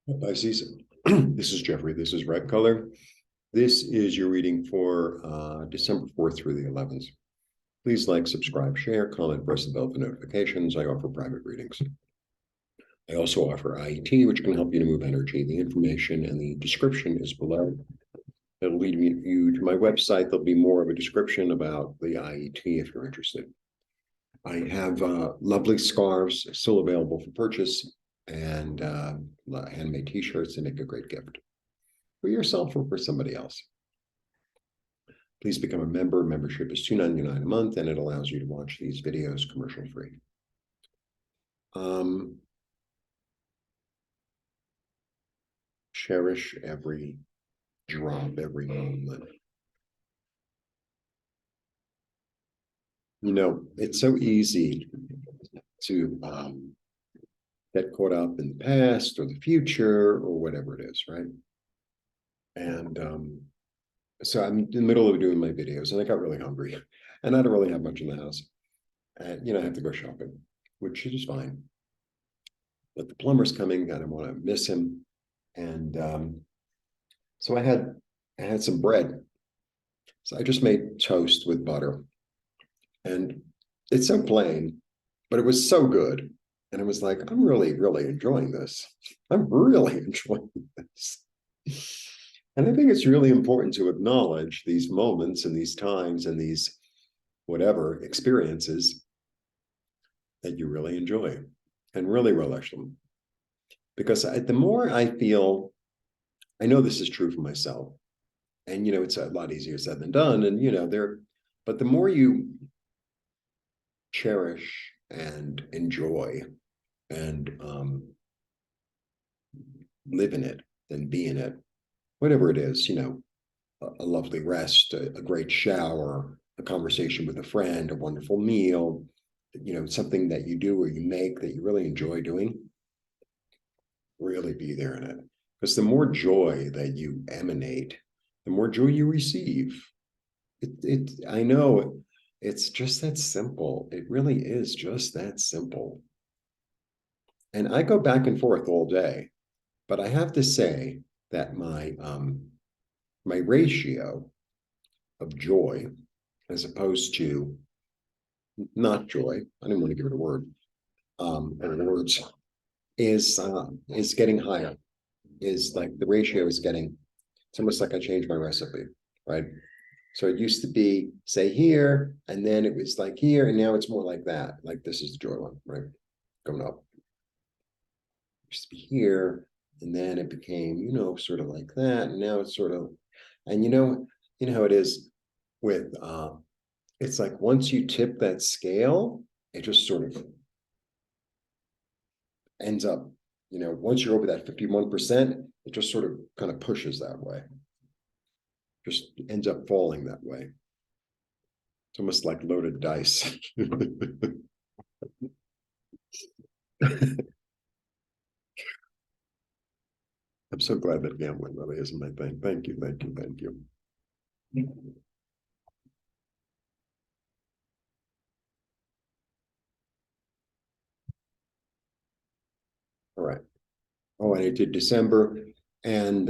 Pisces, this is Jeffrey. This is Ripecolor. This is your reading for December 4th through the 11th. Please like, subscribe, share, comment, press the bell for notifications. I offer private readings. I also offer IET, which can help you to move energy. The information and the description is below. It'll lead you to my website. There'll be more of a description about the IET if you're interested. I have lovely scarves still available for purchase and handmade t-shirts that make a great gift for yourself or for somebody else. Please become a member. Membership is $2.99 a month, and it allows you to watch these videos commercial free. Cherish every drop, every moment. You know, it's so easy to get caught up in the past or the future or whatever it is, right? And so I'm in the middle of doing my videos and I got really hungry and I don't really have much in the house. And, I have to go shopping, which is fine. But the plumber's coming, I don't want to miss him. And so I had some bread. So I just made toast with butter. And it's so plain, but it was so good. And it was like, I'm really, really enjoying this. I'm really enjoying this. And I think it's really important to acknowledge these moments and these times and these whatever experiences that you really enjoy and really relish them. Because the more I feel, I know this is true for myself. And, it's a lot easier said than done. And, but the more you cherish and enjoy and live in it and be in it, whatever it is, a lovely rest, a great shower, a conversation with a friend, a wonderful meal, something that you do or you make that you really enjoy doing, really be there in it. Because the more joy that you emanate, the more joy you receive. I know it's just that simple. It really is just that simple. And I go back and forth all day, but I have to say that my ratio of joy, as opposed to not joy, I didn't want to give it a word, or words, is getting higher. Is like the ratio is getting. It's almost like I changed my recipe, right? So it used to be, say, here, and then it was like here, and now it's more like that. Like this is the joy one, right? Going up. It used to be here, and then it became, sort of like that, and now it's sort of, and how it is with, it's like once you tip that scale, it just sort of ends up, once you're over that 51%, it just sort of kind of pushes that way. Just ends up falling that way. It's almost like loaded dice. I'm so glad that gambling really isn't my thing. Thank you, thank you, thank you. All right. Oh, and I did December, and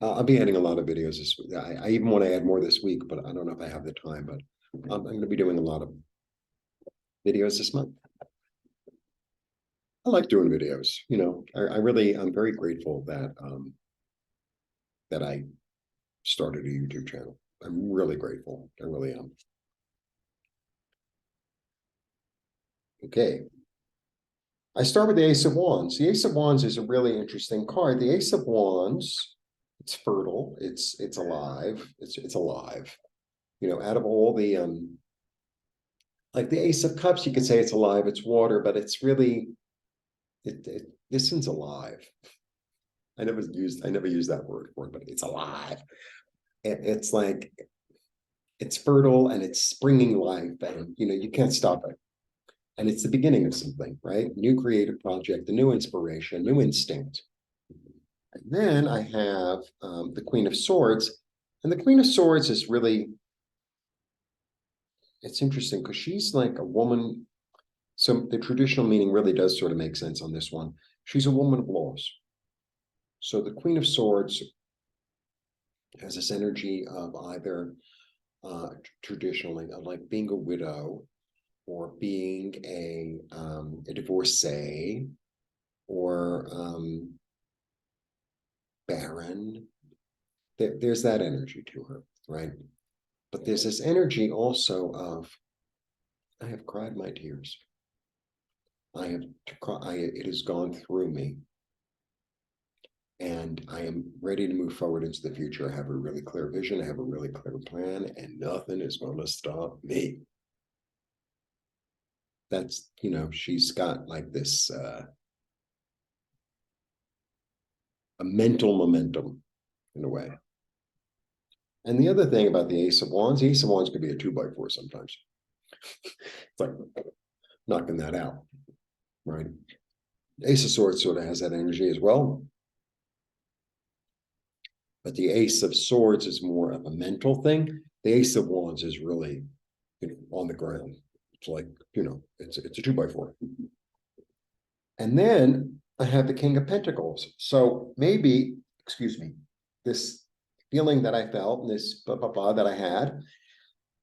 I'll be adding a lot of videos this week. I even want to add more this week, but I don't know if I have the time. But I'm going to be doing a lot of videos this month. I like doing videos. I'm very grateful that that I started a YouTube channel. I'm really grateful. I really am. Okay. I start with the Ace of Wands. The Ace of Wands is a really interesting card. The Ace of Wands, it's fertile, it's alive, it's alive. Out of all the like the Ace of Cups, you could say it's alive, it's water, but it's really this one's alive. I never used that word for it, but it's alive. It's like it's fertile and it's springing life, and you can't stop it. And it's the beginning of something, right? New creative project, a new inspiration, new instinct. And then I have the Queen of Swords. And the Queen of Swords is really, it's interesting because she's like a woman. So the traditional meaning really does sort of make sense on this one. She's a woman of laws. So the Queen of Swords has this energy of either traditionally like being a widow or being a divorcee or barren. There's that energy to her, right? But there's this energy also of I have cried my tears. I have it has gone through me, and I am ready to move forward into the future. I have a really clear vision. I have a really clear plan, and nothing is going to stop me. That's, she's got like this a mental momentum in a way. And the other thing about the Ace of Wands could be a 2x4 sometimes. It's like knocking that out, right? Ace of Swords sort of has that energy as well. But the Ace of Swords is more of a mental thing. The Ace of Wands is really on the ground. It's like, it's a 2x4. And then I have the King of Pentacles. So maybe, excuse me, this feeling that I felt and this blah, blah, blah that I had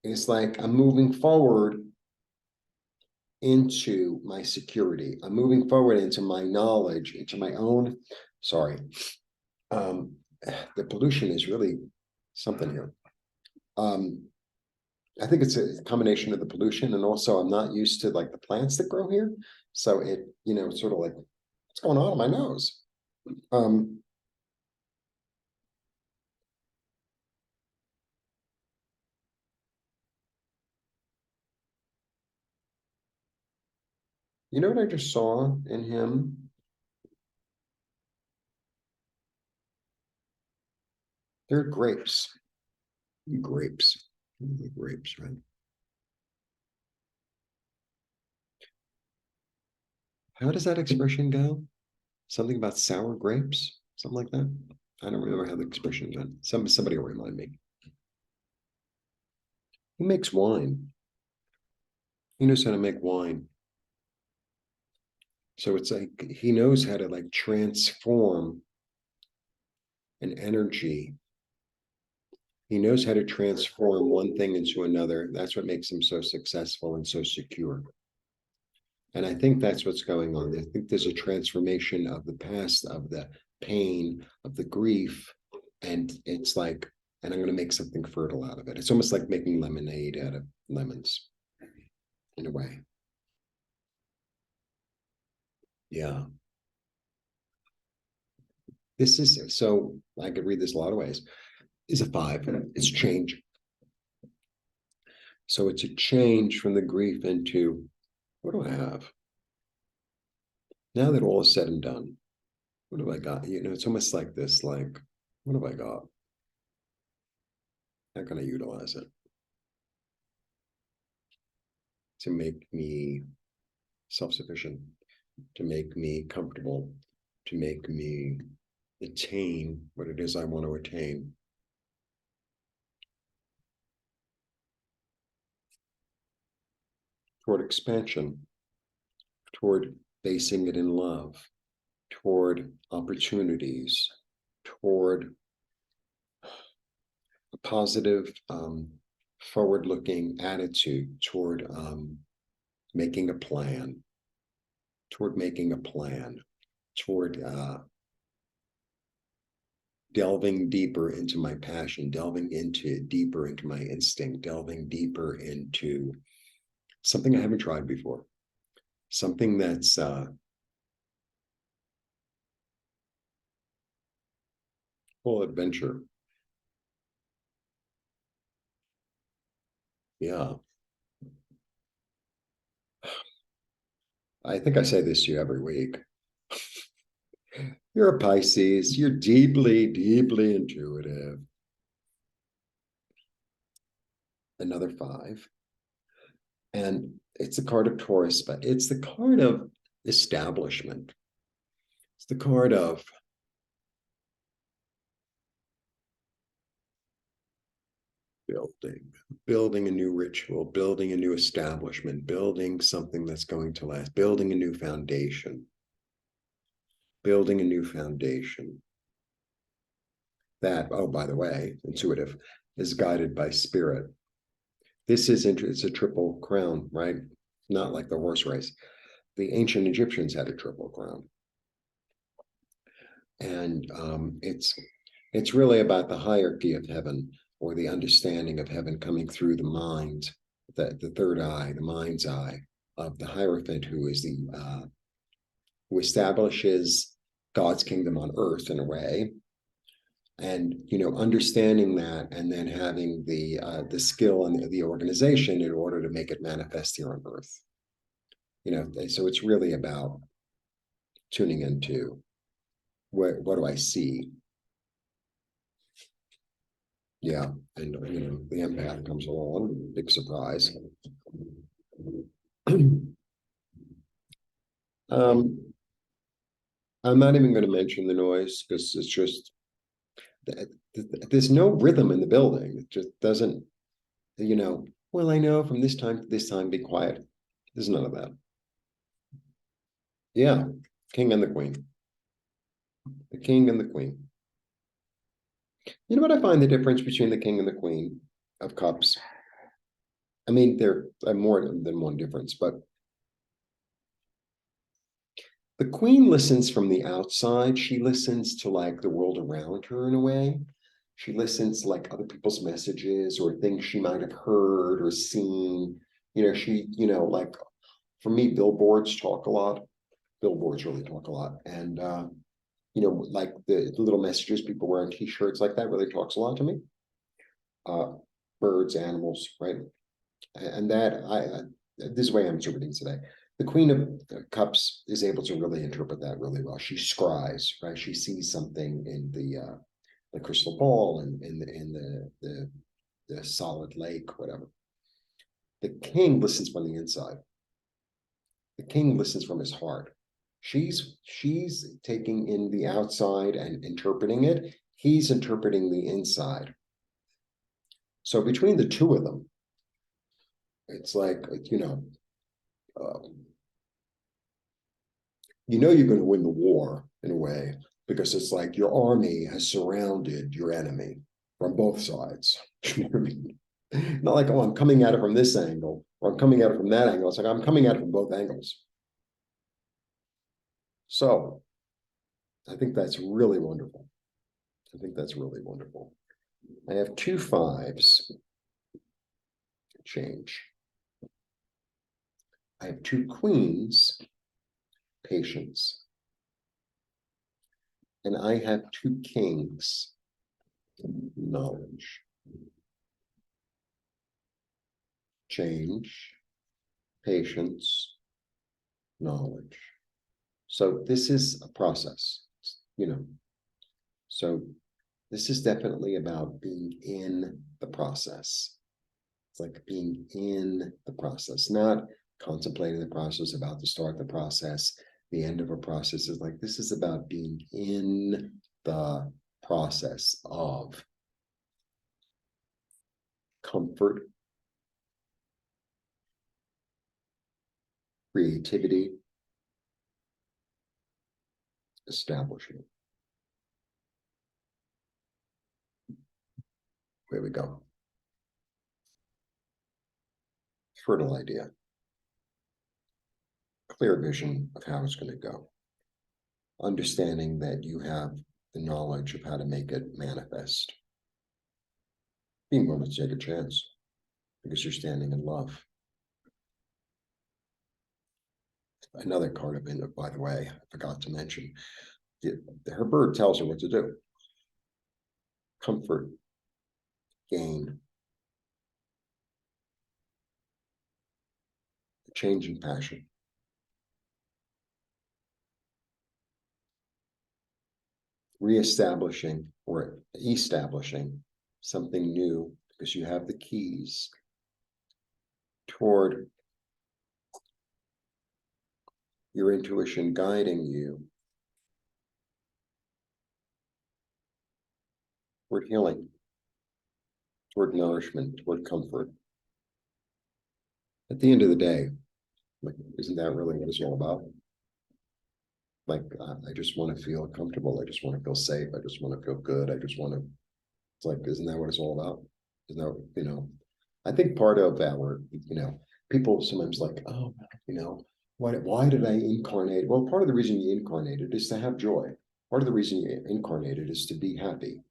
is like I'm moving forward into my security. I'm moving forward into my knowledge, into my own, sorry. The pollution is really something here. I think it's a combination of the pollution and also I'm not used to like the plants that grow here. So it's sort of like, what's going on in my nose? You know what I just saw in him? They're grapes. Grapes. Grapes, right? How does that expression go? Something about sour grapes? Something like that? I don't remember how the expression went. Somebody will remind me. He makes wine. He knows how to make wine. So it's like he knows how to like transform an energy. He knows how to transform one thing into another. That's what makes him so successful and so secure. And I think that's what's going on. I think there's a transformation of the past, of the pain, of the grief. And it's like, and I'm going to make something fertile out of it. It's almost like making lemonade out of lemons in a way. Yeah. This is so I could read this a lot of ways. Is a 5. It's change. So it's a change from the grief into what do I have? Now that all is said and done, what have I got? It's almost like this, like, what have I got? How can I utilize it to make me self-sufficient, to make me comfortable, to make me attain what it is I want to attain? Toward expansion, toward basing it in love, toward opportunities, toward a positive, forward-looking attitude toward making a plan, toward delving deeper into my passion, delving deeper into my instinct, delving deeper into something I haven't tried before, something that's full adventure. Yeah. I think I say this to you every week. You're a Pisces. You're deeply, deeply intuitive. Another 5. And it's the card of Taurus, but it's the card of establishment. It's the card of building a new ritual, building a new establishment, building something that's going to last, building a new foundation, building a new foundation. that, oh, by the way, intuitive, is guided by spirit. This is it's a triple crown, right? Not like the horse race. The ancient Egyptians had a triple crown. And it's really about the hierarchy of heaven, or the understanding of heaven coming through the mind, the third eye, the mind's eye of the Hierophant, who is the who establishes God's kingdom on earth in a way, and understanding that, and then having the skill and the organization in order to make it manifest here on earth. So it's really about tuning into what do I see. Yeah, and the empath comes along, big surprise. I'm not even going to mention the noise, because it's just there's no rhythm in the building. It just doesn't, well, I know from this time to this time, be quiet. There's none of that. Yeah, king and the queen. The king and the queen. You know what I find the difference between the king and the queen of cups? I mean, there are more than one difference, but the queen listens from the outside. She listens to like the world around her in a way. She listens to like other people's messages or things she might have heard or seen. Like for me, billboards talk a lot. Billboards really talk a lot. And like the little messages people wear on t-shirts, like that really talks a lot to me. Birds, animals, right? And that this is the way I'm interpreting today. The Queen of Cups is able to really interpret that really well. She scries, right? She sees something in the crystal ball, and in the solid lake, whatever. The king listens from the inside. The king listens from his heart. She's taking in the outside and interpreting it. He's interpreting the inside. So between the two of them, it's like, you're going to win the war in a way, because it's like your army has surrounded your enemy from both sides. You know what I mean? Not like, oh, I'm coming at it from this angle, or I'm coming at it from that angle. It's like I'm coming at it from both angles. So I think that's really wonderful. I think that's really wonderful. I have 2 5s. Change. I have 2 queens. Patience. And I have 2 kings. Knowledge. Change. Patience. Knowledge. So this is a process, So this is definitely about being in the process. It's like being in the process, not contemplating the process, about to start the process, the end of a process. Is like, this is about being in the process of comfort, creativity, establishment. Here we go. Fertile idea. Clear vision of how it's going to go. Understanding that you have the knowledge of how to make it manifest. Being willing to take a chance because you're standing in love. Another card of it, by the way, I forgot to mention, her bird tells her what to do. Comfort, gain, change in passion. Reestablishing or establishing something new, because you have the keys toward your intuition guiding you toward healing, toward nourishment, toward comfort. At the end of the day, like, isn't that really what it's all about? Like, I just want to feel comfortable. I just want to feel safe. I just want to feel good. I just want to, it's like, isn't that what it's all about? Isn't that, I think part of our, people sometimes like, oh, why did I incarnate? Well, part of the reason you incarnated is to have joy. Part of the reason you incarnated is to be happy,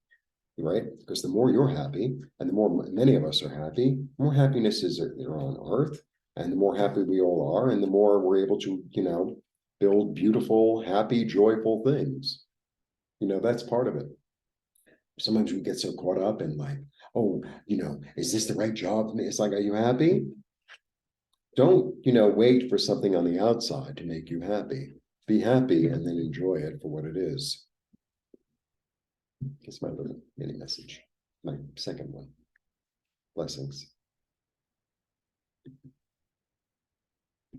right? Because the more you're happy, and the more many of us are happy, the more happiness is on earth, and the more happy we all are, and the more we're able to, build beautiful, happy, joyful things. That's part of it. Sometimes we get so caught up in like, oh, is this the right job for me? It's like, are you happy? Don't, wait for something on the outside to make you happy. Be happy and then enjoy it for what it is. It's my little mini message. My second one. Blessings.